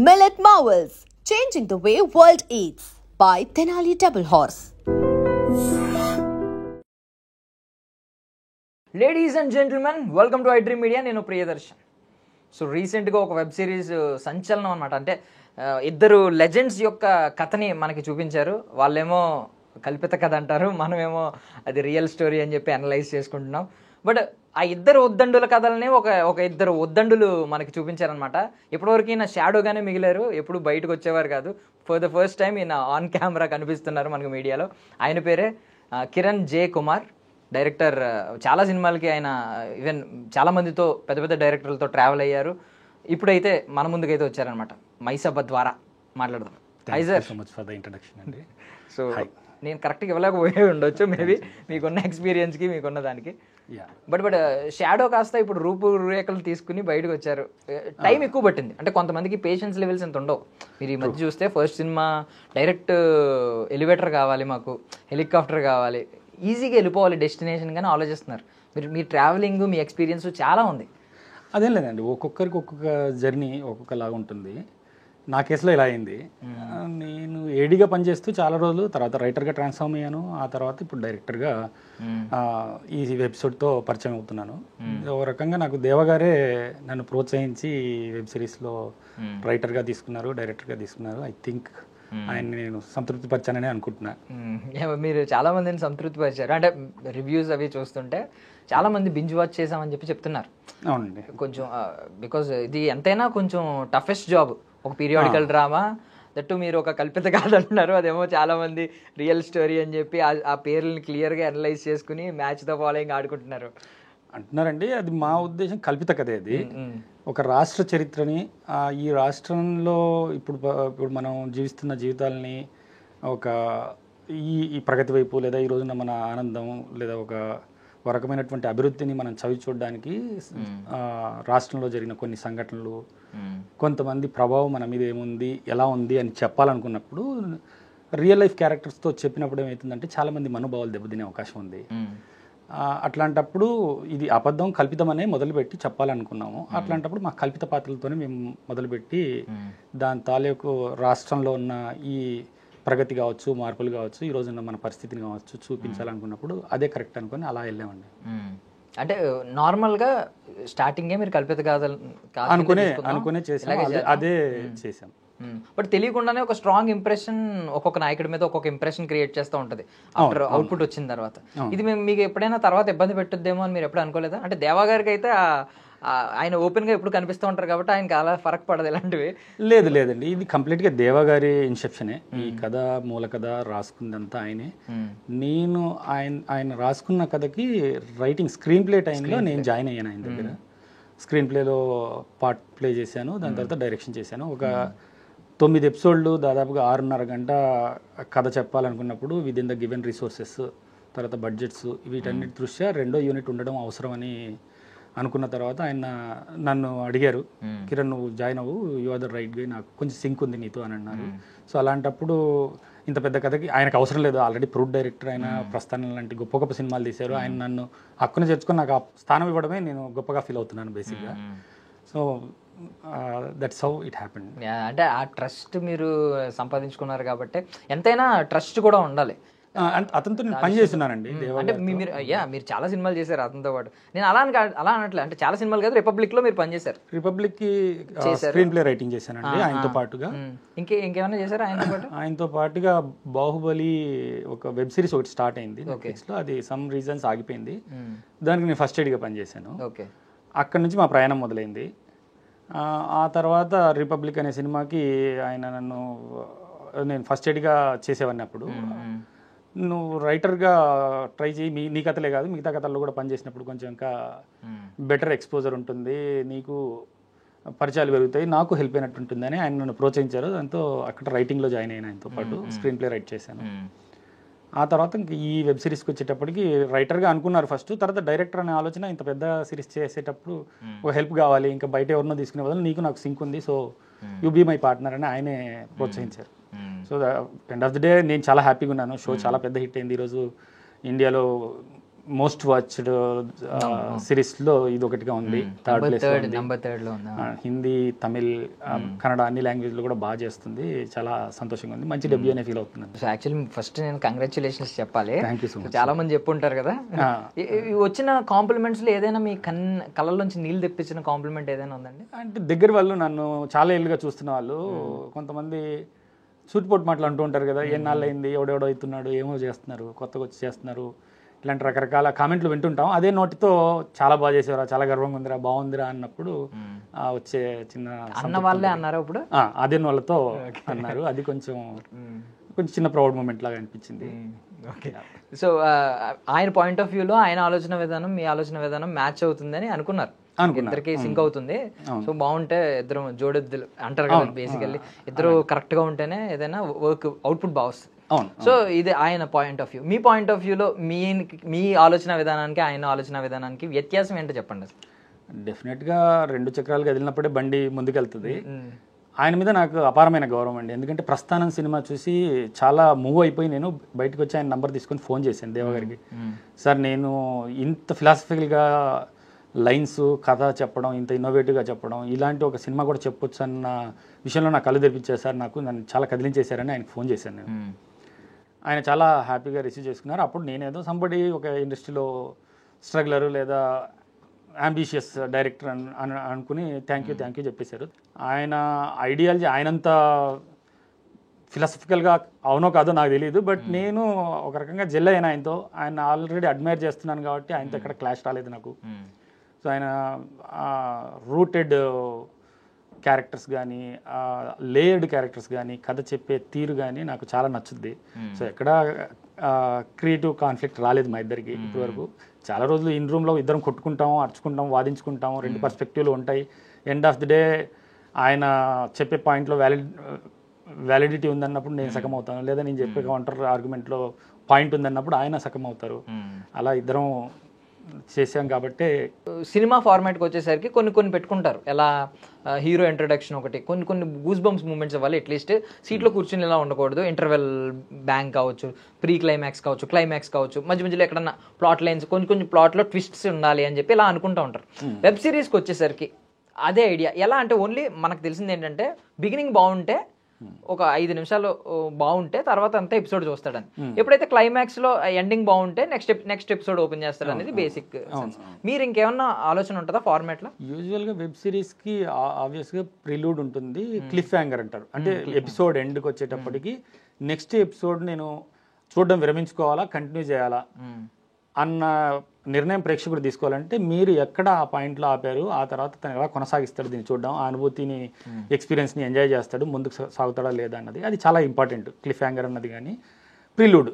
Millet Marvels, changing the way world eats by Tenali Double Horse. Ladies and gentlemen, welcome to iDream Media. నేను Priyadarshan. So రీసెంట్గా ఒక web series సంచలనం అనమాట. అంటే ఇద్దరు లెజెండ్స్ యొక్క కథని మనకి చూపించారు. వాళ్ళేమో కల్పిత కథ అంటారు, మనమేమో అది రియల్ స్టోరీ అని చెప్పి అనలైజ్ చేసుకుంటున్నాం. బట్ ఆ ఇద్దరు ఉద్దండుల కథలనే ఒక ఇద్దరు ఉద్దండులు మనకి చూపించారనమాట. ఇప్పటివరకు ఈయన షాడోగానే మిగిలారు, ఎప్పుడు బయటకు వచ్చేవారు కాదు. ఫర్ ద ఫస్ట్ టైం ఈయన ఆన్ కెమెరా కనిపిస్తున్నారు మనకి మీడియాలో. ఆయన పేరే కిరణ్ జే కుమార్. డైరెక్టర్, చాలా సినిమాలకి ఆయన ఈవెన్ చాలా మందితో పెద్ద పెద్ద డైరెక్టర్లతో ట్రావెల్ అయ్యారు. ఇప్పుడైతే మన ముందుకైతే వచ్చారనమాట. మైసబ్బ ద్వారా మాట్లాడదాం. High sir. So much for the introduction అండి. సో నేను కరెక్ట్గా ఇవ్వలేకపోయే ఉండొచ్చు మేబీ, మీకున్న ఎక్స్పీరియన్స్కి మీకున్న దానికి. బట్ షాడో కాస్త ఇప్పుడు రూపురేఖలు తీసుకుని బయటకు వచ్చారు. టైం ఎక్కువ పట్టింది, అంటే కొంతమందికి పేషెన్స్ లెవెల్స్ ఎంత ఉండవు. మీరు ఈ మధ్య చూస్తే ఫస్ట్ సినిమా డైరెక్ట్ ఎలివేటర్ కావాలి, మాకు హెలికాప్టర్ కావాలి, ఈజీగా వెళ్ళిపోవాలి డెస్టినేషన్ కానీ ఆలోచిస్తున్నారు. మీ ట్రావెలింగ్, మీ ఎక్స్పీరియన్స్ చాలా ఉంది. అదేం లేదండి, ఒక్కొక్కరికి ఒక్కొక్క జర్నీ ఒక్కొక్కలాగా ఉంటుంది. నా కేసులో ఇలా అయింది. నేను ఏడీగా పనిచేస్తూ చాలా రోజులు తర్వాత రైటర్గా ట్రాన్స్ఫార్మ్ అయ్యాను. ఆ తర్వాత ఇప్పుడు డైరెక్టర్గా ఈ ఎపిసోడ్తో పరిచయం అవుతున్నాను. ఒక రకంగా నాకు దేవగారే నన్ను ప్రోత్సహించి వెబ్ సిరీస్లో రైటర్గా తీసుకున్నారు, డైరెక్టర్గా తీసుకున్నారు. ఐ థింక్ ఆయన నేను సంతృప్తి పరిచానని అనుకుంటున్నా. మీరు చాలా మందిని సంతృప్తి పరిచారు. అంటే రివ్యూస్ అవి చూస్తుంటే చాలా మంది బింజ్ వాచ్ చేసామని చెప్పి చెప్తున్నారు. అవునండి, కొంచెం బికాజ్ ఇది ఎంతైనా కొంచెం టఫెస్ట్ జాబ్. ఒక పీరియాడికల్ డ్రామా, దట్టు మీరు ఒక కల్పిత కాదంటున్నారు, అదేమో చాలా మంది రియల్ స్టోరీ అని చెప్పి ఆ పేర్లని క్లియర్గా అనలైజ్ చేసుకుని మ్యాచ్ ద ఫాలోయింగ్ ఆడుకుంటున్నారు అంటున్నారండి. అది మా ఉద్దేశం కల్పిత కథే. అది ఒక రాష్ట్ర చరిత్రని, ఈ రాష్ట్రంలో ఇప్పుడు మనం జీవిస్తున్న జీవితాలని ఒక ఈ ప్రగతి వైపు, లేదా ఈ రోజున మన ఆనందం, లేదా ఒక రకమైనటువంటి అభివృద్ధిని మనం చవి చూడడానికి రాష్ట్రంలో జరిగిన కొన్ని సంఘటనలు, కొంతమంది ప్రభావం మన మీద ఏముంది, ఎలా ఉంది అని చెప్పాలనుకున్నప్పుడు రియల్ లైఫ్ క్యారెక్టర్స్తో చెప్పినప్పుడు ఏమవుతుందంటే చాలామంది మనోభావాలు దెబ్బతినే అవకాశం ఉంది. అట్లాంటప్పుడు ఇది అబద్ధం, కల్పితమనే మొదలుపెట్టి చెప్పాలనుకున్నాము. అట్లాంటప్పుడు మా కల్పిత పాత్రలతోనే మేము మొదలుపెట్టి దాని తాలూకు రాష్ట్రంలో ఉన్న ఈ ప్రగతి కావచ్చు, మార్పులు కావచ్చు, ఈ రోజున మన పరిస్థితిని కావచ్చు చూపించాలనుకున్నప్పుడు అదే కరెక్ట్ అనుకుని అలా వెళ్ళామండి. అంటే నార్మల్గా స్టార్టింగే మీరు కల్పిత అనుకునే చేసాం, అదే చేసాం. బట్ తెలియకుండానే ఒక స్ట్రాంగ్ ఇంప్రెషన్ ఒక్కొక్క నాయకుడి మీద ఒక్కొక్క ఇంప్రెషన్ క్రియేట్ చేస్తూ ఉంటుంది ఆఫ్టర్ అవుట్పుట్ వచ్చిన తర్వాత. ఇది మీకు ఎప్పుడైనా తర్వాత ఇబ్బంది పెట్టుద్దేమో అని మీరు ఎప్పుడు అనుకోలేదా? అంటే దేవా గారికి అయితే ఆయన ఓపెన్గా ఎప్పుడు కనిపిస్తూ ఉంటారు కాబట్టి ఆయనకి అలా ఫరక్ పడదు ఇలాంటివి. లేదండి, ఇది కంప్లీట్గా దేవా గారి ఇన్సెప్షనే. ఈ కథ మూల కథ రాసుకుందంతా ఆయనే. నేను ఆయన రాసుకున్న కథకి రైటింగ్ స్క్రీన్ ప్లే టైంలో నేను జాయిన్ అయ్యాను ఆయన దగ్గర. స్క్రీన్ ప్లేలో పార్ట్ ప్లే చేశాను, దాని తర్వాత డైరెక్షన్ చేశాను. ఒక 9 ఎపిసోడ్లు, దాదాపుగా 6.5 గంట కథ చెప్పాలనుకున్నప్పుడు విదిన్ ద గివెన్ రిసోర్సెస్, తర్వాత బడ్జెట్స్, వీటన్నిటి దృష్ట్యా 2వ యూనిట్ ఉండడం అవసరమని అనుకున్న తర్వాత ఆయన నన్ను అడిగారు, కిరణ్ నువ్వు జాయిన్ అవ్వు, you are the right guy, నాకు కొంచెం సింక్ ఉంది నీతో అని అన్నారు. సో అలాంటప్పుడు ఇంత పెద్ద కథకి ఆయనకు అవసరం లేదు, ఆల్రెడీ ప్రూడ్ డైరెక్టర్ ఆయన, ప్రస్థానం లాంటి గొప్ప గొప్ప సినిమాలు తీశారు. ఆయన నన్ను హక్కును చేర్చుకొని నాకు ఆ స్థానం ఇవ్వడమే నేను గొప్పగా ఫీల్ అవుతున్నాను బేసిక్గా. So that's how it happened. అంటే ఆ ట్రస్ట్ మీరు సంపాదించుకున్నారు కాబట్టి ఎంతైనా ట్రస్ట్ కూడా ఉండాలి. అతనితో నేను పని చేస్తున్నానండి. అంటే మీరు చాలా సినిమాలు చేశారు అతనితో పాటు. నేను అలా అనట్లే, అంటే చాలా సినిమాలు కాదు, రిపబ్లిక్ లో మీరు పనిచేశారు. రిపబ్లిక్ కి స్క్రీన్ ప్లే రైటింగ్ చేశానండి ఆయనతో పాటుగా. ఇంకేమైనా చేశారు ఆయనతో పాటు? ఆయనతో పాటుగా బాహుబలి ఒక వెబ్ సిరీస్ ఒకటి స్టార్ట్ అయింది నెట్ఫ్లిక్స్ లో, అది సమ్ రీజన్స్ ఆగిపోయింది. దానికి నేను ఫస్ట్ ఎయిడ్గా పనిచేశాను. అక్కడి నుంచి మా ప్రయాణం మొదలైంది. ఆ తర్వాత రిపబ్లిక్ అనే సినిమాకి నేను ఫస్ట్ ఎయిడ్గా చేసేవాడిని. అప్పుడు నువ్వు రైటర్గా ట్రై చేయి, నీ కథలే కాదు మిగతా కథల్లో కూడా పనిచేసినప్పుడు కొంచెం ఇంకా బెటర్ ఎక్స్పోజర్ ఉంటుంది, నీకు పరిచయాలు పెరుగుతాయి, నాకు హెల్ప్ అయినట్టు ఉంటుందని ఆయన నన్ను ప్రోత్సహించారు. దాంతో అక్కడ రైటింగ్లో జాయిన్ అయిన ఆయనతో పాటు స్క్రీన్ ప్లే రైట్ చేశాను. ఆ తర్వాత ఈ వెబ్ సిరీస్కి వచ్చేటప్పటికి రైటర్గా అనుకున్నారు ఫస్ట్, తర్వాత డైరెక్టర్ అనే ఆలోచన, ఇంత పెద్ద సిరీస్ చేసేటప్పుడు ఒక హెల్ప్ కావాలి, ఇంకా బయట ఎవరినో తీసుకునే బదులు నీకు నాకు సింక్ ఉంది, so you be my partner అని ఆయనే ప్రోత్సహించారు. So end of the day నేను చాలా హ్యాపీగా ఉన్నాను. షో చాలా పెద్ద హిట్ అయింది. ఈరోజు ఇండియాలో మోస్ట్ వాచ్డ్ సిరీస్లో ఇది ఒకటిగా ఉంది, థర్డ్ ప్లేస్. నెంబర్ 3 లో ఉంది. హిందీ, తమిళ్, కన్నడ అన్ని లాంగ్వేజ్లో కూడా బాగా చేస్తుంది. చాలా సంతోషంగా ఉంది. మంచి డెబ్యూ అనే ఫీల్ అవుతుంది. సో యాక్చువల్లీ ఫస్ట్ నేను కంగ్రాచులేషన్స్ చెప్పాలి. Thank you so much. చాలా మంది చెప్పుంటారు కదా, వచ్చిన కాంప్లిమెంట్స్లో ఏదైనా మీ కళ్ళల్లోంచి నీళ్ళు తెప్పించిన కాంప్లిమెంట్ ఏదైనా ఉందండి? అంటే దగ్గర వాళ్ళు నన్ను చాలా ఏళ్ళుగా చూస్తున్న వాళ్ళు కొంతమంది సూటిపోటు మాటలు అంటూ ఉంటారు కదా, ఎన్నాళ్ళు అయింది, ఎవడెవడో అవుతున్నాడు, ఏమో చేస్తున్నారు, కొత్తగా వచ్చి చేస్తున్నారు, ఇలాంటి రకరకాల కామెంట్లు వింటుంటాం. అదే నోటితో చాలా బాగా చేసేవారా, చాలా గర్వంగా ఉందిరా, బాగుందిరా అన్నప్పుడు వచ్చే చిన్న అన్న వాళ్ళే అన్నారా ఇప్పుడు? అదే వాళ్ళతో అన్నారు. అది కొంచెం చిన్న ప్రౌడ్ మూమెంట్ లాగా అనిపించింది. ఓకే. సో ఆయన పాయింట్ ఆఫ్ వ్యూలో ఆయన ఆలోచన విధానం మీ ఆలోచన విధానం మ్యాచ్ అవుతుందని అనుకున్నారు, ఇద్దరికి సింక్ అవుతుంది. సో బాగుంటే ఇద్దరు జోడెద్దులు అంటారు కదా, బేసికల్లీ ఇద్దరు కరెక్ట్ గా ఉంటేనే ఏదైనా వర్క్ అవుట్పుట్ బాగా వస్తుంది. సో ఇది ఆయన point of view. Me point of వ్యూలో మీ ఆలోచన విధానానికి ఆయన ఆలోచన విధానానికి వ్యత్యాసం ఏంటో చెప్పండి. డెఫినెట్గా 2 చక్రాలు కదిలినప్పుడే బండి ముందుకెళ్తుంది. ఆయన మీద నాకు అపారమైన గౌరవం అండి. ఎందుకంటే ప్రస్థానం సినిమా చూసి చాలా మూవ్ అయిపోయి నేను బయటకు వచ్చి ఆయన నంబర్ తీసుకొని ఫోన్ చేశాను దేవ గారికి. సార్, నేను ఇంత ఫిలాసఫికల్గా లైన్స్, కథ చెప్పడం, ఇంత ఇన్నోవేటివ్గా చెప్పడం, ఇలాంటి ఒక సినిమా కూడా చెప్పొచ్చు అన్న విషయంలో నాకు కళ్ళు తెరిపించారు సార్, నన్ను చాలా కదిలించేశారని ఆయనకు ఫోన్ చేశాను నేను. ఆయన చాలా హ్యాపీగా రిసీవ్ చేసుకున్నారు. అప్పుడు నేనేదో సంబడి ఒక ఇండస్ట్రీలో స్ట్రగ్లరు లేదా అంబిషియస్ డైరెక్టర్ అని అనుకుని థ్యాంక్ యూ చెప్పేశారు. ఆయన ఐడియాలజీ ఆయనంత ఫిలాసఫికల్గా అవునో కాదో నాకు తెలియదు, బట్ నేను ఒక రకంగా జెల్ అయిన ఆయనతో. ఆయన ఆల్రెడీ అడ్మైర్ చేస్తున్నాను కాబట్టి ఆయనతో ఎక్కడ క్లాష్ రాలేదు నాకు. సో ఆయన రూటెడ్ క్యారెక్టర్స్ కానీ, లేయర్డ్ క్యారెక్టర్స్ కానీ, కథ చెప్పే తీరు కానీ నాకు చాలా నచ్చుద్ది. సో ఎక్కడ క్రియేటివ్ కాన్ఫ్లిక్ట్ రాలేదు మా ఇద్దరికి ఇప్పటివరకు. చాలా రోజులు ఇన్ రూమ్లో ఇద్దరం కొట్టుకుంటాం, అర్చుకుంటాం, వాదించుకుంటాం, 2 పర్స్పెక్టివ్లు ఉంటాయి. ఎండ్ ఆఫ్ ది డే ఆయన చెప్పే పాయింట్లో వ్యాలిడిటీ ఉందన్నప్పుడు నేను సగం అవుతాను, లేదా నేను చెప్పే కౌంటర్ ఆర్గ్యుమెంట్లో పాయింట్ ఉందన్నప్పుడు ఆయన సగం అవుతారు. అలా ఇద్దరం చేసాం. కాబట్టి సినిమా ఫార్మాట్కి వచ్చేసరికి కొన్ని పెట్టుకుంటారు. ఎలా హీరో ఇంట్రడక్షన్ ఒకటి, కొన్ని గూస్ బంప్స్ మూమెంట్స్ అవ్వాలి, అట్లీస్ట్ సీట్లో కూర్చుని ఇలా ఉండకూడదు, ఇంటర్వెల్ బ్యాంక్ కావచ్చు, ప్రీ క్లైమాక్స్ కావచ్చు, క్లైమాక్స్ కావచ్చు, మధ్యలో ఎక్కడన్నా ప్లాట్ లైన్స్, కొన్ని ప్లాట్లో ట్విస్ట్స్ ఉండాలి అని చెప్పి ఇలా అనుకుంటూ ఉంటారు. వెబ్ సిరీస్కి వచ్చేసరికి అదే ఐడియా. ఎలా అంటే ఓన్లీ మనకు తెలిసింది ఏంటంటే బిగినింగ్ బాగుంటే ఒక 5 నిమిషాలు బాగుంటే తర్వాత అంతా ఎపిసోడ్ చూస్తాడని. ఎప్పుడైతే క్లైమాక్స్ లో ఎండింగ్ బాగుంటే నెక్స్ట్ ఎపిసోడ్ ఓపెన్ చేస్తాడు అనేది బేసిక్ సెన్స్. మీరు ఇంకేమన్నా ఆలోచన ఉంటుందా ఫార్మాట్ లో? యూజువల్ గా వెబ్ సిరీస్ కి ఆబ్వియస్ గా ప్రిలూడ్ ఉంటుంది, క్లిఫ్ హ్యాంగర్ అంటారు. అంటే ఎపిసోడ్ ఎండ్కి వచ్చేటప్పటికి నెక్స్ట్ ఎపిసోడ్ నేను చూడడం విరమించుకోవాలా, కంటిన్యూ చేయాలా అన్న నిర్ణయం ప్రేక్షకుడు తీసుకోవాలంటే మీరు ఎక్కడ ఆ పాయింట్లో ఆపారు, ఆ తర్వాత తను ఎలా కొనసాగిస్తాడు దీన్ని చూడడం, ఆ అనుభూతిని, ఎక్స్పీరియన్స్ని ఎంజాయ్ చేస్తాడు, ముందుకు సాగుతాడా లేదా అన్నది అది చాలా ఇంపార్టెంట్. క్లిఫ్ హ్యాంగర్ అన్నది కానీ ప్రిలూడ్,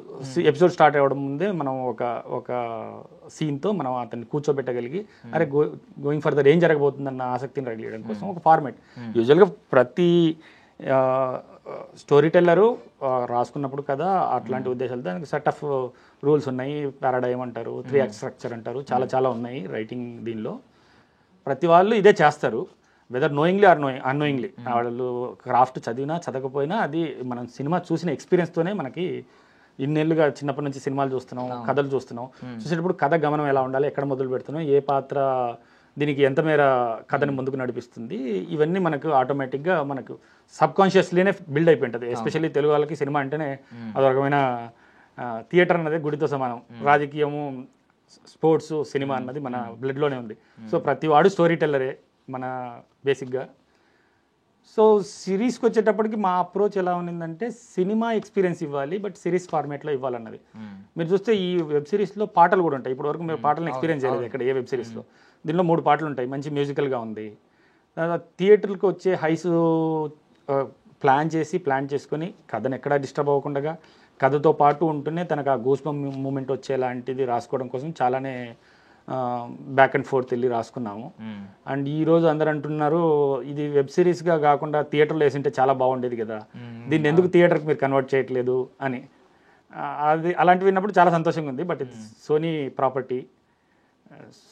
ఎపిసోడ్ స్టార్ట్ అవ్వడం ముందే మనం ఒక సీన్తో మనం అతన్ని కూర్చోబెట్టగలిగి అరే గోయింగ్ ఫర్దర్ ఏం జరగబోతుందన్న ఆసక్తిని రగిలేయడం కోసం ఒక ఫార్మాట్. యూజువల్గా ప్రతి స్టోరీ టెల్లరు రాసుకున్నప్పుడు కదా అట్లాంటి ఉద్దేశాలతో దానికి సెట్ ఆఫ్ రూల్స్ ఉన్నాయి. పారాడైమ్ అంటారు, 3 యాక్ట్ స్ట్రక్చర్ అంటారు, చాలా ఉన్నాయి రైటింగ్. దీనిలో ప్రతి వాళ్ళు ఇదే చేస్తారు, వెదర్ నోయింగ్లీ ఆర్ అన్నోయింగ్లీ. వాళ్ళు క్రాఫ్ట్ చదివినా చదవకపోయినా అది మనం సినిమా చూసిన ఎక్స్పీరియన్స్తోనే మనకి ఇన్నేళ్ళుగా చిన్నప్పటి నుంచి సినిమాలు చూస్తున్నాం, కథలు చూస్తున్నాం, చూసేటప్పుడు కథ గమనం ఎలా ఉండాలి, ఎక్కడ మొదలు పెడుతున్నాం, ఏ పాత్ర దీనికి ఎంత మేర కథని ముందుకు నడిపిస్తుంది, ఇవన్నీ మనకు ఆటోమేటిక్గా మనకు సబ్కాన్షియస్లీనే బిల్డ్ అయిపోయి ఉంటుంది. ఎస్పెషల్లీ తెలుగు వాళ్ళకి సినిమా అంటేనే అదొక రకమైన థియేటర్ అన్నది గుడితో సమానం. రాజకీయము, స్పోర్ట్స్, సినిమా అన్నది మన బ్లడ్లోనే ఉంది. సో ప్రతి వాడు స్టోరీ టెల్లరే మన బేసిక్గా. సో సిరీస్కి వచ్చేటప్పటికి మా అప్రోచ్ ఎలా ఉన్నిందంటే సినిమా ఎక్స్పీరియన్స్ ఇవ్వాలి, బట్ సిరీస్ ఫార్మేట్లో ఇవ్వాలన్నది. మీరు చూస్తే ఈ వెబ్ సిరీస్లో పాటలు కూడా ఉంటాయి. ఇప్పటి వరకు మీరు పాటలను ఎక్స్పీరియన్స్ చేయలేదు ఎక్కడ ఏ వెబ్ సిరీస్లో. దీనిలో 3 పాటలు ఉంటాయి, మంచి మ్యూజికల్గా ఉంది. థియేటర్కి వచ్చే హైస్ ప్లాన్ చేసుకొని కథను ఎక్కడా డిస్టర్బ్ అవ్వకుండా కథతో పాటు ఉంటూనే తనకు ఆ గూస్ బంప్ మూమెంట్ వచ్చేలాంటిది రాసుకోవడం కోసం చాలానే బ్యాక్ అండ్ ఫోర్త్ వెళ్ళి రాసుకున్నాము. అండ్ ఈరోజు అందరు అంటున్నారు ఇది వెబ్ సిరీస్గా కాకుండా థియేటర్లో వేసింటే చాలా బాగుండేది కదా, దీన్ని ఎందుకు థియేటర్కి మీరు కన్వర్ట్ చేయట్లేదు అని. అది అలాంటివి విన్నప్పుడు చాలా సంతోషంగా ఉంది. బట్ ఇది సోనీ ప్రాపర్టీ,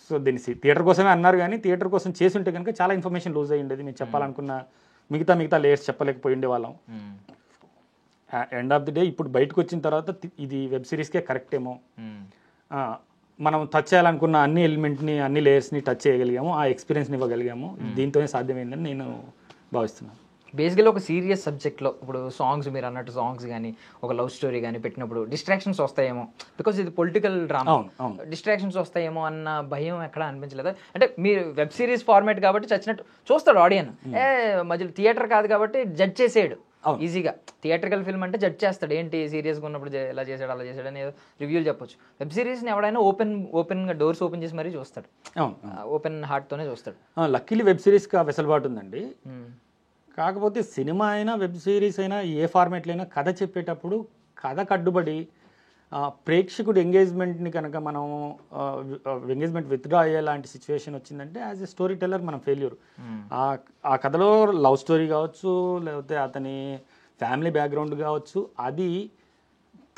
సో దీన్ని థియేటర్ కోసమే అన్నారు, కానీ థియేటర్ కోసం చేసి ఉంటే కనుక చాలా ఇన్ఫర్మేషన్ లూజ్ అయ్యి ఉండేది. మేము చెప్పాలనుకున్న మిగతా లేయర్స్ చెప్పలేకపోయి ఉండేవాళ్ళం. ఎండ్ ఆఫ్ ది డే ఇప్పుడు బయటకు వచ్చిన తర్వాత ఇది వెబ్ సిరీస్కే కరెక్ట్ ఏమో, మనం టచ్ చేయాలనుకున్న అన్ని ఎలిమెంట్ని అన్ని లేయర్స్ని టచ్ చేయగలిగాము, ఆ ఎక్స్పీరియన్స్ని ఇవ్వగలిగాము. దీంతోనే సాధ్యమైందని నేను భావిస్తున్నాను. బేసికలీ ఒక సీరియస్ సబ్జెక్ట్లో ఇప్పుడు సాంగ్స్ మీరు అన్నట్టు సాంగ్స్ కానీ ఒక లవ్ స్టోరీ కానీ పెట్టినప్పుడు డిస్ట్రాక్షన్స్ వస్తాయేమో, బికాజ్ ఇది పొలిటికల్ డ్రామా, డిస్ట్రాక్షన్స్ వస్తాయేమో అన్న భయం ఎక్కడ అనిపించలేదు? అంటే మీరు వెబ్ సిరీస్ ఫార్మాట్ కాబట్టి చచ్చినట్టు చూస్తాడు ఆడియన్, మధ్యలో థియేటర్ కాదు కాబట్టి జడ్జ్ చేసేయడు ఈజీగా. థియేట్రికల్ ఫిల్మ్ అంటే జడ్జ్ చేస్తాడు, ఏంటి సీరియస్గా ఉన్నప్పుడు ఇలా చేశాడు అలా చేశాడు అని రివ్యూలు చెప్పొచ్చు. వెబ్ సిరీస్ని ఎవడైనా ఓపెన్గా డోర్స్ ఓపెన్ చేసి మరీ చూస్తాడు, ఓపెన్ హార్ట్తోనే చూస్తాడు. లక్కీలీ వెబ్ సిరీస్కి ఆ వెసులుబాటు ఉందండి. కాకపోతే సినిమా అయినా వెబ్ సిరీస్ అయినా ఏ ఫార్మాట్లో అయినా కథ చెప్పేటప్పుడు కథ కట్టుబడి ప్రేక్షకుడు ఎంగేజ్మెంట్ని కనుక మనం ఎంగేజ్మెంట్ విత్డ్రా అయ్యేలాంటి సిచ్యువేషన్ వచ్చిందంటే యాజ్ ఎ స్టోరీ టెల్లర్ మనం ఫెయిల్యూర్. ఆ కథలో లవ్ స్టోరీ కావచ్చు, లేకపోతే అతని ఫ్యామిలీ బ్యాక్గ్రౌండ్ కావచ్చు, అది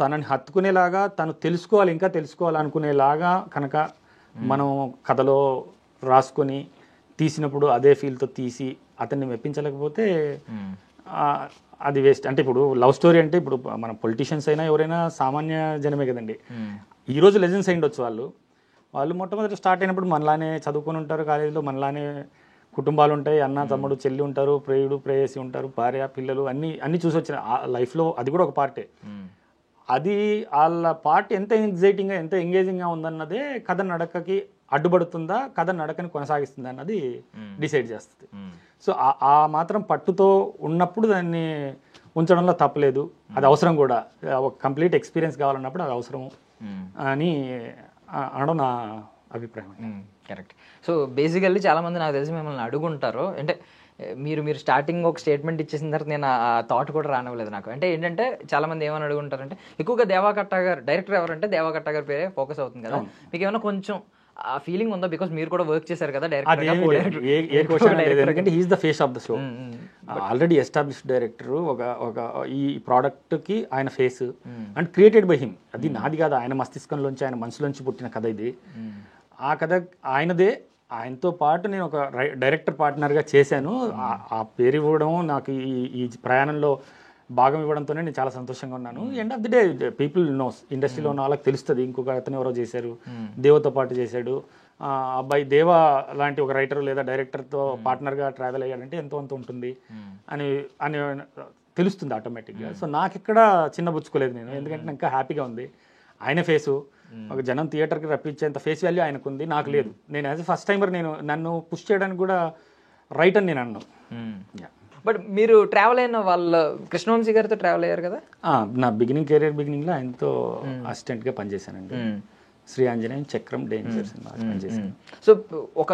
తనని హత్తుకునేలాగా, తను తెలుసుకోవాలి ఇంకా తెలుసుకోవాలనుకునేలాగా కనుక మనం కథలో రాసుకొని తీసినప్పుడు అదే ఫీల్తో తీసి అతన్ని మెప్పించలేకపోతే అది వేస్ట్. అంటే ఇప్పుడు లవ్ స్టోరీ అంటే ఇప్పుడు మన పొలిటీషియన్స్ అయినా ఎవరైనా సామాన్య జనమే కదండి. ఈరోజు లెజెండ్స్ అయ్యిండొచ్చు, వాళ్ళు మొట్టమొదటి స్టార్ట్ అయినప్పుడు మనలానే చదువుకొని ఉంటారు, కాలేజీలో మనలానే కుటుంబాలు ఉంటాయి, అన్న తమ్ముడు చెల్లి ఉంటారు, ప్రేయుడు ప్రేయసి ఉంటారు, భార్య పిల్లలు అన్నీ చూసి వచ్చిన లైఫ్లో అది కూడా ఒక పార్టే. అది వాళ్ళ పార్ట్ ఎంత ఎగ్జైటింగ్గా ఎంత ఎంగేజింగ్గా ఉందన్నదే కథ నడకకి అడ్డుపడుతుందా, కథ నడకని కొనసాగిస్తుందా అన్నది డిసైడ్ చేస్తుంది. సో ఆ మాత్రం పట్టుతో ఉన్నప్పుడు దాన్ని ఉంచడంలో తప్పలేదు, అది అవసరం కూడా. ఒక కంప్లీట్ ఎక్స్పీరియన్స్ కావాలన్నప్పుడు అది అవసరం అని అనడం నా అభిప్రాయం. కరెక్ట్. సో బేసికల్లీ చాలామంది నాకు తెలిసి మిమ్మల్ని అడుగుంటారు, అంటే మీరు స్టార్టింగ్ ఒక స్టేట్మెంట్ ఇచ్చేసిన తర్వాత నేను ఆ థాట్ కూడా రానివ్వలేదు నాకు. అంటే ఏంటంటే చాలామంది ఏమని అడుగుంటారంటే ఎక్కువగా దేవాకట్ట గారు, డైరెక్టర్ ఎవరంటే దేవాకట్ట గారి పేరే ఫోకస్ అవుతుంది కదా, మీకు ఏమైనా కొంచెం ఆ ఫీలింగ్ ఉందా? బికాస్ మీరు కూడా వర్క్ చేశారు కదా director. He's the face of the show, already established director. ఒక ఈ ప్రోడక్ట్ కి ఆయన face and created by him. అది నాది కాదు, ఆయన మస్తిష్కంలోంచి ఆయన మనసులోంచి పుట్టిన కథ ఇది. ఆ కథ ఆయనదే. ఆయనతో పాటు నేను ఒక డైరెక్టర్ పార్ట్నర్గా చేశాను. ఆ పేరు ఇవ్వడం నాకు ఈ ప్రయాణంలో భాగం ఇవ్వడంతోనే నేను చాలా సంతోషంగా ఉన్నాను. End of the day people nose, ఇండస్ట్రీలో ఉన్న వాళ్ళకి తెలుస్తుంది ఇంకొక అతను ఎవరో చేశారు, దేవతో పాటు చేశాడు, అబ్బాయి దేవ లాంటి ఒక రైటర్ లేదా డైరెక్టర్తో పార్ట్నర్గా ట్రావెల్ అయ్యాడంటే ఎంతో అంత ఉంటుంది అని తెలుస్తుంది ఆటోమేటిక్గా. సో నాకు ఇక్కడ చిన్నబుచ్చుకోలేదు నేను, ఎందుకంటే నాకు ఇంకా హ్యాపీగా ఉంది. ఆయన ఫేసు ఒక జనం థియేటర్కి రప్పించేంత ఫేస్ వాల్యూ ఆయనకుంది, నాకు లేదు. నేను యాజ్ ఎ ఫస్ట్ టైమర్ నన్ను పుష్ చేయడానికి కూడా రైట్ అని నేను అన్నాను. బట్ మీరు ట్రావెల్ అయిన వాళ్ళ కృష్ణవంశీ గారితో ట్రావెల్ అయ్యారు కదా? నా కెరీర్ బిగినింగ్లో ఆయనతో అసిస్టెంట్గా పనిచేశానండి. శ్రీ ఆంజనేయం, చక్రం, డేంజర్ సినిమా పనిచేశాను. సో ఒక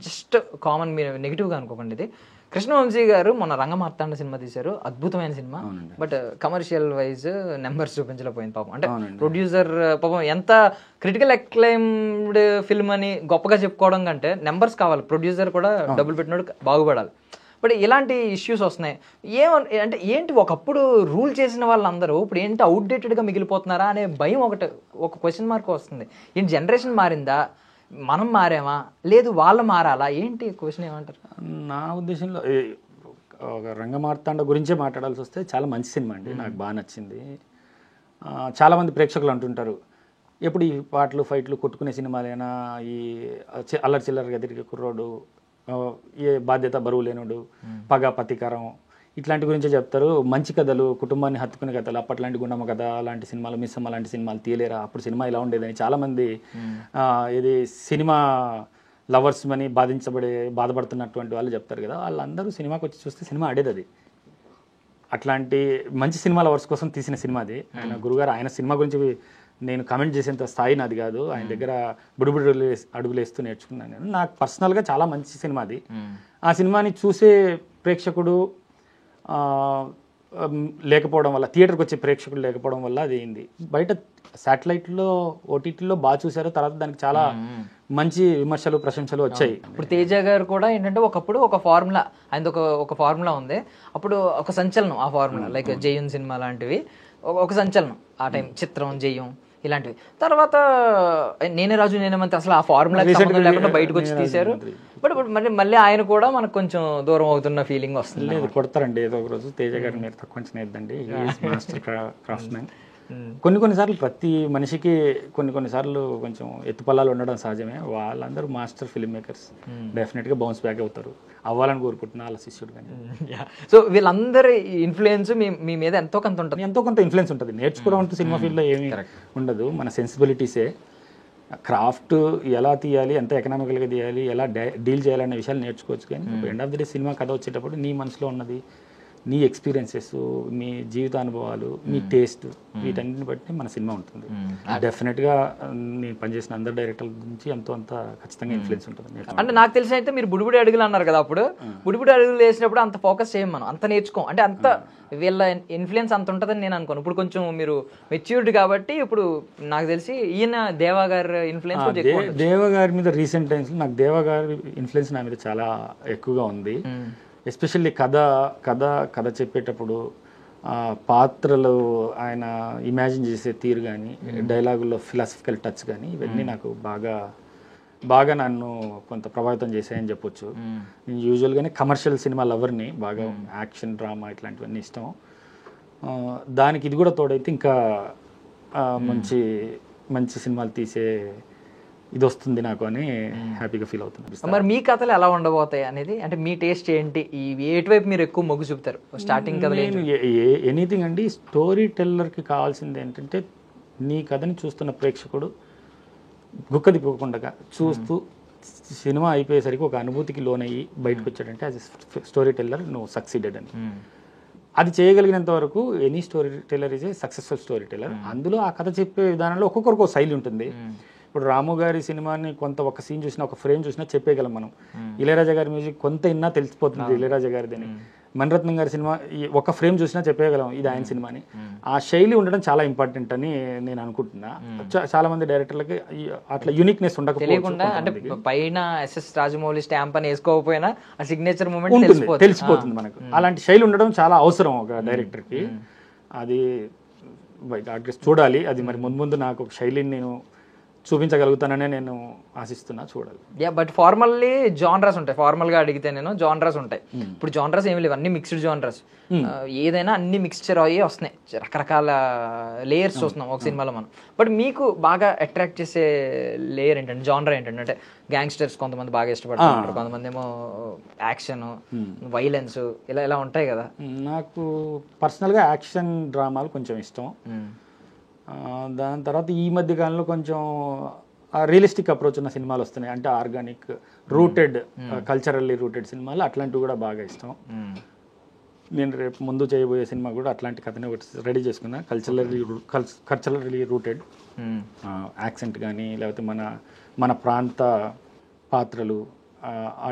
జస్ట్ కామన్, మీరు నెగిటివ్గా అనుకోకండి, ఇది కృష్ణవంశీ గారు మొన్న రంగమార్తాండ సినిమా తీశారు, అద్భుతమైన cinema. But commercial wise numbers చూపించలేకపోయింది పాపం. అంటే ప్రొడ్యూసర్ పాపం ఎంత క్రిటికల్ అక్లైమ్డ్ ఫిల్మ్ అని గొప్పగా చెప్పుకోవడం కంటే నెంబర్స్ కావాలి, ప్రొడ్యూసర్ కూడా డబ్బులు పెట్టినోడు బాగుపడాలి. బట్ ఇలాంటి ఇష్యూస్ వస్తున్నాయి. అంటే ఏంటి, ఒకప్పుడు రూల్ చేసిన వాళ్ళందరూ ఇప్పుడు ఏంటి అవుట్డేటెడ్గా మిగిలిపోతున్నారా అనే భయం ఒక క్వశ్చన్ మార్క్ వస్తుంది. ఏంటి జనరేషన్ మారిందా, మనం మారామా, లేదు వాళ్ళు మారాలా, ఏంటి క్వశ్చన్ ఏమంటారు? నా ఉద్దేశంలో ఒక రంగమార్తాండ గురించే మాట్లాడాల్సి వస్తే చాలా మంచి సినిమా అండి, నాకు బాగా నచ్చింది. చాలామంది ప్రేక్షకులు అంటుంటారు ఎప్పుడు ఈ పాటలు ఫైట్లు కొట్టుకునే సినిమాలైనా, ఈ అల్లరి చిల్లరగా తిరిగే కుర్రోడు, ఏ బాధ్యత బరువు లేనుడు, పగ ప్రతీకారం ఇట్లాంటి గురించే చెప్తారు. మంచి కథలు, కుటుంబాన్ని హత్తుకునే కథలు, అప్పట్లాంటి గుండమ్మ కథ లాంటి సినిమాలు, మిస్సమ్మ లాంటి సినిమాలు తీయలేరా, అప్పుడు సినిమా ఇలా ఉండేదని చాలామంది ఇది సినిమా లవర్స్ అని బాధపడుతున్నటువంటి వాళ్ళు చెప్తారు కదా. వాళ్ళందరూ సినిమాకి వచ్చి చూస్తే సినిమా ఆడేది అది. అట్లాంటి మంచి సినిమా లవర్స్ కోసం తీసిన సినిమా అది. ఆయన గురుగారు ఆయన సినిమా గురించి నేను కమెంట్ చేసేంత స్థాయి నాది కాదు. ఆయన దగ్గర బుడుబుడు అడుగులు వేస్తూ నేర్చుకున్నాను నేను. నాకు పర్సనల్గా చాలా మంచి సినిమా అది. ఆ సినిమాని చూసే ప్రేక్షకుడు లేకపోవడం వల్ల, థియేటర్కి వచ్చే ప్రేక్షకుడు లేకపోవడం వల్ల అది అయింది. బయట శాటిలైట్లో ఓటీటీలో బాగా చూశారు, తర్వాత దానికి చాలా మంచి విమర్శలు ప్రశంసలు వచ్చాయి. ఇప్పుడు తేజ గారు కూడా ఏంటంటే ఒకప్పుడు ఒక ఫార్ములా, ఆయన ఒక ఫార్ములా ఉంది, అప్పుడు ఒక సంచలనం ఆ ఫార్ములా, లైక్ జయం సినిమా లాంటివి ఒక సంచలనం ఆ టైం, చిత్రం, జయం ఇలాంటివి. తర్వాత నేనే రాజు నేనే మంత్రి అసలు ఆ ఫార్ములా లేకుండా బయటకు వచ్చి తీశారు. బట్ మళ్ళీ ఆయన కూడా మనకు కొంచెం దూరం అవుతున్న ఫీలింగ్ వస్తుంది. లేదు, కొడతారండి ఏదో ఒక రోజు. తేజ గారు మీరు తక్కువ వేద్దండి, మాస్టర్ క్రాఫ్ట్స్మెన్. కొన్నిసార్లు ప్రతి మనిషికి కొన్నిసార్లు కొంచెం ఎత్తుపల్లాలు ఉండడం సహజమే. వాళ్ళందరూ మాస్టర్ ఫిల్మ్ మేకర్స్, డెఫినెట్గా బౌన్స్ బ్యాక్ అవుతారు, అవ్వాలని కోరుకుంటున్నా వాళ్ళ శిష్యుడు. కానీ సో వీళ్ళందరి ఇన్ఫ్లుయెన్స్ మీ మీద ఎంతో కొంత ఉంటుంది. ఎంతో కొంత ఇన్ఫ్లుయెన్స్ ఉంటుంది. నేర్చుకోవడం అంటూ సినిమా ఫీల్డ్లో ఏమీ ఉండదు. మన సెన్సిబిలిటీసే, క్రాఫ్ట్ ఎలా తీయాలి, ఎంత ఎకనామికల్గా తీయాలి, ఎలా డీల్ చేయాలనే విషయాలు నేర్చుకోవచ్చు. కానీ end of the day cinema కథ వచ్చేటప్పుడు నీ మనసులో ఉన్నది, నీ ఎక్స్పీరియన్సెస్, మీ జీవిత అనుభవాలు, మీ టేస్ట్, వీటన్నిటిని బట్టి మన సినిమా ఉంటుంది. డెఫినెట్గా నేను పనిచేసిన అందరు డైరెక్టర్ల నుంచి ఎంతో అంత ఖచ్చితంగా ఇన్ఫ్లుయెన్స్ ఉంటుంది. అంటే నాకు తెలిసి అయితే మీరు బుడిబుడి అడుగులు అన్నారు కదా, అప్పుడు బుడిబుడి అడుగులు వేసినప్పుడు అంత ఫోకస్ చేయం, మనం అంత నేర్చుకోం. అంటే అంత వీళ్ళ ఇన్ఫ్లుయెన్స్ అంత ఉంటుందని నేను అనుకోను. ఇప్పుడు కొంచెం మీరు మెచ్యూర్డ్ కాబట్టి ఇప్పుడు నాకు తెలిసి ఈయన దేవా గారి ఇన్ఫ్లుయెన్స్, దేవా గారి మీద రీసెంట్ టైమ్స్లో నాకు దేవా గారి ఇన్ఫ్లుయెన్స్ నా మీద చాలా ఎక్కువగా ఉంది. ఎస్పెషల్లీ కథ చెప్పేటప్పుడు పాత్రలు ఆయన ఇమాజిన్ చేసే తీరు కానీ, డైలాగుల్లో ఫిలాసఫికల్ టచ్ కానీ, ఇవన్నీ నాకు బాగా నన్ను కొంత ప్రభావితం చేశాయని చెప్పొచ్చు. నేను యూజువల్గానే కమర్షియల్ సినిమా లవర్ని, బాగా యాక్షన్ డ్రామా ఇట్లాంటివన్నీ ఇష్టం. దానికి ఇది కూడా తోడైతే ఇంకా మంచి సినిమాలు తీసే ఇది వస్తుంది నాకు అని హ్యాపీగా ఫీల్ అవుతుంది. మరి మీ కథలు ఎలా ఉండబోతాయి అనేది, అంటే మీ టేస్ట్ ఏంటి, ఎటువైపు మీరు ఎక్కువ మొగ్గు చూపుతారు స్టార్టింగ్ కథలు? ఎనీథింగ్ అండి, స్టోరీ టెల్లర్కి కావాల్సింది ఏంటంటే నీ కథని చూస్తున్న ప్రేక్షకుడు గుక్క తిప్పుకుండా చూస్తూ సినిమా అయిపోయేసరికి ఒక అనుభూతికి లోనయ్యి బయటకు వచ్చాడంటే యాజ్ స్టోరీ టెల్లర్ నువ్వు సక్సీడెడ్ అని. అది చేయగలిగినంత వరకు any story teller is a successful story teller. అందులో ఆ కథ చెప్పే విధానంలో ఒక్కొక్కరికి ఒక శైలి ఉంటుంది. ఇప్పుడు రాము గారి సినిమాని కొంత ఒక సీన్ చూసినా, ఒక ఫ్రేమ్ చూసినా చెప్పేయగలం మనం. ఇళయరాజా గారి మ్యూజిక్ కొంత ఇన్నా తెలిసిపోతుంది ఇళయరాజా గారిదని. మణిరత్నం గారి సినిమా ఒక ఫ్రేమ్ చూసినా చెప్పేయగలం ఇది ఆయన సినిమాని. ఆ శైలి ఉండడం చాలా ఇంపార్టెంట్ అని నేను అనుకుంటున్నా. చాలా మంది డైరెక్టర్లకి అట్లా యూనిక్నెస్ ఉండకపోతే, అంటే పైన ఎస్ఎస్ రాజమౌళి స్టాంప్ అని వేసుకోకపోయినా ఆ సిగ్నేచర్ మూమెంట్ తెలిసిపోతుంది మనకు. అలాంటి శైలి ఉండడం చాలా అవసరం ఒక డైరెక్టర్కి. అది చూడాలి. అది మరి ముందు నాకు ఒక శైలిని నేను చూపించగలుగుతాననే నేను ఆశిస్తున్నా, చూడాలి. బట్ ఫార్మల్లీ జానరాస్ ఉంటాయి. ఫార్మల్గా అడిగితే నేను జానరాస్ ఉంటాయి. ఇప్పుడు జానరాస్ ఏమి లేవు, అన్ని మిక్స్డ్ జానరాస్. ఏదైనా అన్ని మిక్స్చర్ అయ్యి వస్తున్నాయి, రకరకాల లేయర్స్ చూస్తున్నాం ఒక సినిమాలో మనం. బట్ మీకు బాగా అట్రాక్ట్ చేసే లేయర్ ఏంటంటే, జానరా ఏంటంటే, అంటే గ్యాంగ్స్టర్స్ కొంతమంది బాగా ఇష్టపడుతుంటారు, కొంతమంది ఏమో యాక్షన్, వైలెన్స్, ఇలా ఉంటాయి కదా. నాకు పర్సనల్గా యాక్షన్ డ్రామాలు కొంచెం ఇష్టం. దాని తర్వాత ఈ మధ్య కాలంలో కొంచెం రియలిస్టిక్ అప్రోచ్ ఉన్న సినిమాలు వస్తున్నాయి. అంటే ఆర్గానిక్ రూటెడ్, కల్చరల్లీ రూటెడ్ సినిమాలు, అట్లాంటివి కూడా బాగా ఇష్టం. నేను రేపు ముందు చేయబోయే సినిమా కూడా అట్లాంటి కథనే రెడీ చేసుకున్నా. కల్చరల్లీ రూటెడ్, యాక్సెంట్ కానీ లేకపోతే మన ప్రాంత పాత్రలు.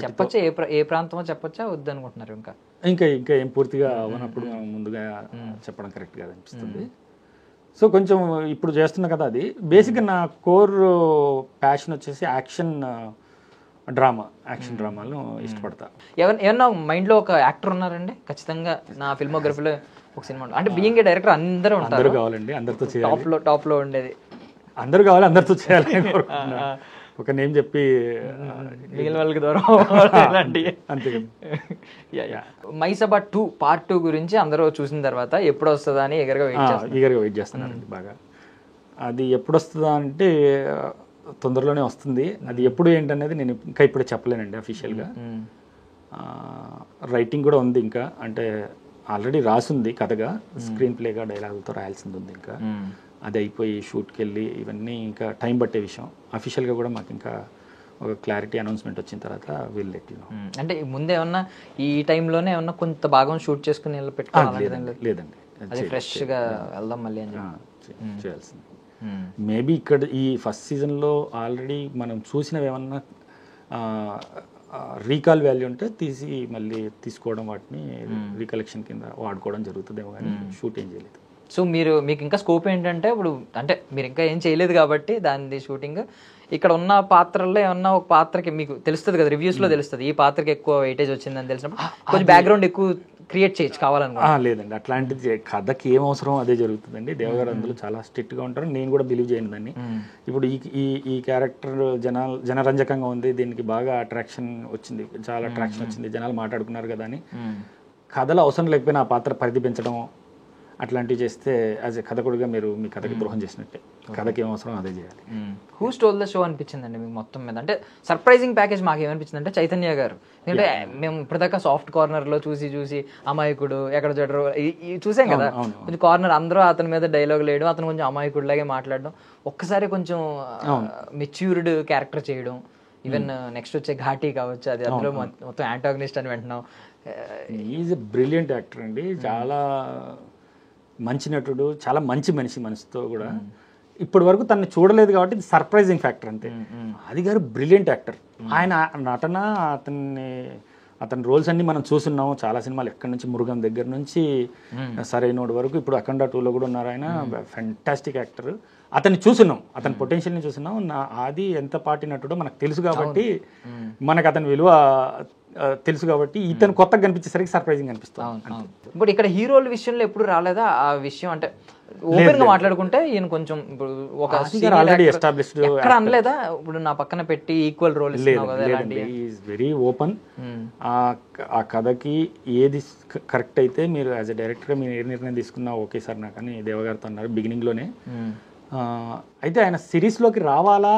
చెప్పచ్చా ఏ ప్రాంతమో చెప్పచ్చా వద్దు అనుకుంటున్నారు? ఇంకా ఏం పూర్తిగా అవనప్పుడు ముందుగా చెప్పడం కరెక్ట్ కాదు అనిపిస్తుంది. సో కొంచెం ఇప్పుడు చేస్తున్నా కదా, అది బేసిక్గా నా కోర్ ప్యాషన్ వచ్చేసి యాక్షన్ డ్రామాలు ఇష్టపడతా. ఏమన్నా మైండ్లో ఒక యాక్టర్ ఉన్నారండి ఖచ్చితంగా నా ఫిల్మోగ్రఫీలో ఒక సినిమా? అంటే బీయింగ్ ఏ డైరెక్టర్ అందరూ కావాలండి, అందరితో టాప్ లో ఉండేది అందరూ కావాలి, అందరితో చేయాలని కోరుకుంటున్నా. ఒక నేమ్ చెప్పి మిగిలిన వాళ్ళకి దూరం అంతే. మైసభ 2 Part 2 గురించి అందరూ చూసిన తర్వాత ఎప్పుడు వస్తుందా అని ఈగర్గా వెయిట్ చేస్తున్నారండి బాగా. అది ఎప్పుడు వస్తుందా అంటే తొందరలోనే వస్తుంది. అది ఎప్పుడు ఏంటనేది నేను ఇంకా ఇప్పుడు చెప్పలేనండి అఫీషియల్గా. రైటింగ్ కూడా ఉంది ఇంకా, అంటే ఆల్రెడీ రాసింది కథగా, స్క్రీన్ ప్లేగా డైలాగులతో రాయాల్సింది ఉంది ఇంకా. అది అయిపోయి షూట్కి వెళ్ళి ఇవన్నీ ఇంకా టైం పట్టే విషయం. అఫీషియల్గా కూడా మాకు ఇంకా ఒక క్లారిటీ అనౌన్స్మెంట్ వచ్చిన తర్వాత వీళ్ళు ఎట్టిన. అంటే ముందే ఏమన్నా ఈ టైంలోనే ఏమన్నా కొంత భాగం షూట్ చేసుకుని పెట్టుకోవాలి? లేదండి, అది ఫ్రెష్గా వెళ్దాం మళ్ళీ అని చేయాల్సింది. మేబీ ఇక్కడ ఈ ఫస్ట్ సీజన్లో ఆల్రెడీ మనం చూసినవి ఏమన్నా రీకాల్ వాల్యూ ఉంటే తీసి మళ్ళీ తీసుకోవడం, వాటిని రీకలెక్షన్ కింద వాడుకోవడం జరుగుతుందేమో, కానీ షూట్ ఏం చేయలేదు. సో మీకు ఇంకా స్కోప్ ఏంటంటే, ఇప్పుడు అంటే మీరు ఇంకా ఏం చేయలేదు కాబట్టి దాని షూటింగ్ ఇక్కడ ఉన్న పాత్రల్లో ఏమన్నా ఒక పాత్రకి మీకు తెలుస్తుంది కదా, రివ్యూస్లో తెలుస్తుంది ఈ పాత్రకి ఎక్కువ వెయిటేజ్ వచ్చిందని తెలిసినప్పుడు కొంచెం బ్యాక్గ్రౌండ్ ఎక్కువ క్రియేట్ చేయొచ్చు కావాలనుకో. లేదండి, అట్లాంటిది కథకి ఏం అవసరం అదే జరుగుతుందండి. దేవగారు అందులో చాలా స్ట్రిక్ట్గా ఉంటారు, నేను కూడా బిలీవ్ చేయను దాన్ని. ఇప్పుడు ఈ క్యారెక్టర్ జనరంజకంగా ఉంది, దీనికి బాగా అట్రాక్షన్ వచ్చింది, చాలా అట్రాక్షన్ వచ్చింది, జనాలు మాట్లాడుకున్నారు కదా అని కథలో అవసరం లేకపోయినా ఆ పాత్ర పరిధి పెంచడం అట్లాంటివి చేస్తే యాజ్ ఎ కథకుడిగా మీరు మీ కథకి ద్రోహం చేసినట్టే. కథకి ఏం అవసరం అదే చేయాలి. హూ స్టోల్ ద షో అనిపించిందండి మీకు మొత్తం మీద? అంటే సర్ప్రైజింగ్ ప్యాకేజ్ మాకు ఏమనిపించింది అంటే చైతన్య గారు, ఎందుకంటే మేము ఇప్పటిదాకా సాఫ్ట్ కార్నర్లో చూసి అమాయకుడు ఎక్కడ చూడరు చూసాం కదా, కొంచెం కార్నర్ అందరూ అతని మీద డైలాగ్ వేయడం, అతను కొంచెం అమాయకుడిలాగే మాట్లాడడం, ఒక్కసారి కొంచెం మెచ్యూర్డ్ క్యారెక్టర్ చేయడం, ఈవెన్ నెక్స్ట్ వచ్చే ఘాటీ కావచ్చు, అది అందులో మొత్తం యాంటాగనిస్ట్ అని వింటున్నాం. ఈజ్ ఎ బ్రిలియంట్ యాక్టర్ అండి, చాలా మంచి నటుడు, చాలా మంచి మనసుతో కూడా. ఇప్పటి వరకు తనని చూడలేదు కాబట్టి ఇది సర్ప్రైజింగ్ ఫ్యాక్టర్ అంతే. ఆది గారు బ్రిలియంట్ యాక్టర్. ఆయన నటన, అతని రోల్స్ అన్ని మనం చూస్తున్నాము చాలా సినిమాలు, ఎక్కడి నుంచి మురుగన్ దగ్గర నుంచి సరైనోడు వరకు, ఇప్పుడు అఖండ 2లో కూడా ఉన్నారు ఆయన. Fantastic actor. అతన్ని చూస్తున్నాం, అతని పొటెన్షియల్ని చూస్తున్నాం. ఆది ఎంత పాటి నటుడో మనకు తెలుసు కాబట్టి, మనకు అతని విలువ తెలుసు కాబట్టి ఇతను కొత్తగా కనిపించేసరికి సర్ప్రైజింగ్ అనిపిస్తుంది. ఇప్పుడు ఇక్కడ హీరోల విషయంలో ఎప్పుడు రాలేదా ఆ విషయం? అంటే ఓపెన్ గా మాట్లాడుకుంటే ఈయన కొంచెం ఒక ఆల్రెడీ ఎస్టాబ్లిష్డ్ ఎక్కడ అనలేదా ఇప్పుడు నా పక్కన పెట్టి ఈక్వల్ రోల్ వెరీ ఓపెన్. ఆ కథకి ఏది కరెక్ట్ అయితే మీరు యాజ్ ఎ డైరెక్టర్ మీరు ఏ నిర్ణయం తీసుకున్నా ఓకే సార్ నాకు అని దేవగారితో అన్నారు బిగినింగ్లోనే. అయితే ఆయన సిరీస్లోకి రావాలా,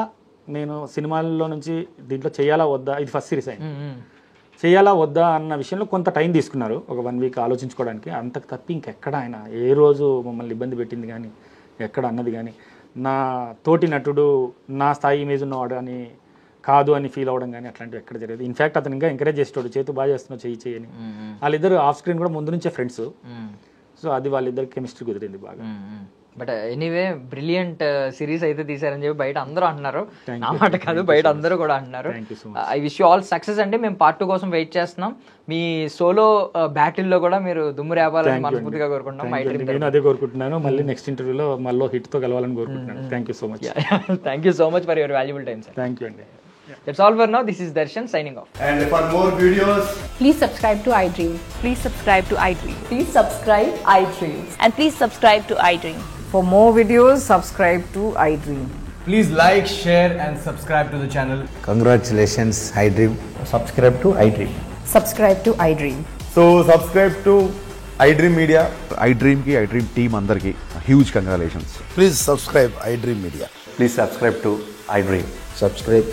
నేను సినిమాల్లో నుంచి దీంట్లో చేయాలా వద్దా, ఇది ఫస్ట్ సిరీస్ ఆయన చేయాలా వద్దా అన్న విషయంలో కొంత టైం తీసుకున్నారు, ఒక 1 వీక్ ఆలోచించుకోవడానికి. అంతకు తప్పి ఇంకెక్కడ ఆయన ఏ రోజు మమ్మల్ని ఇబ్బంది పెట్టింది కానీ, ఎక్కడ అన్నది కానీ, నా తోటి నటుడు నా స్థాయి ఇమేజ్ ఉన్నవాడు అని కాదు అని ఫీల్ అవ్వడం కానీ అట్లాంటివి ఎక్కడ జరిగేది. ఇన్ఫ్యాక్ట్ అతను ఇంకా ఎంకరేజ్ చేస్తాడు, చేతు బాగా చేస్తున్నావు చెయ్యి అని. వాళ్ళిద్దరు ఆఫ్ స్క్రీన్ కూడా ముందు నుంచే ఫ్రెండ్స్. సో అది వాళ్ళిద్దరు కెమిస్ట్రీ కుదిరింది బాగా. బట్ ఎనీవే బ్రిలియంట్ సిరీస్ అయితే తీసారని చెప్పి బయట అందరూ అంటున్నారు, నా మాట కాదు బయట అందరూ కూడా అంటున్నారు. I wish you all success అండి. మేము పార్ట్ 2 కోసం వెయిట్ చేస్తున్నాం. మీ సోలో బ్యాటిల్లో కూడా మీరు దుమ్ము రేపాలని మనస్ఫూర్తిగా కోరుకుంటున్నాం. నేను అదే కోరుకుంటున్నాను, మళ్ళీ నెక్స్ట్ ఇంటర్వ్యూలో మళ్ళీ హిట్తో కలవాలని కోరుకుంటున్నాను. Thank you so much. Thank you so much for your valuable time sir. Thank you అండి. That's all for now. This is Darshan signing off. And for more videos, please subscribe to iDream. Please subscribe to iDream. Please subscribe iDream. And please subscribe to iDream. For more videos, subscribe to iDream. please like, share and subscribe to the channel. Congratulations, iDream. Subscribe to iDream. Subscribe to iDream. So subscribe to iDream Media. iDream ki iDream team andarki huge congratulations. Please subscribe iDream Media. Please subscribe to iDream. Subscribe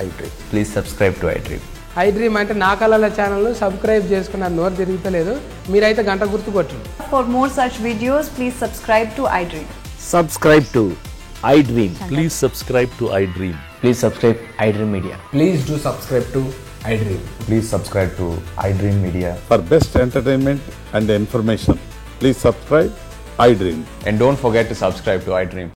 iDream. Please subscribe to iDream. iDream అంటే నా కళల channel subscribe చేసుకున్న నోరు తిరుగుతలేదు, మీరైతే గంట గుర్తు కొట్టండి. For more such videos, please subscribe to iDream. Subscribe to iDream. Please subscribe to iDream. Please subscribe iDream Media. Please do subscribe to iDream. Please subscribe to iDream Media. For best entertainment and information, please subscribe iDream. And don't forget to subscribe to iDream.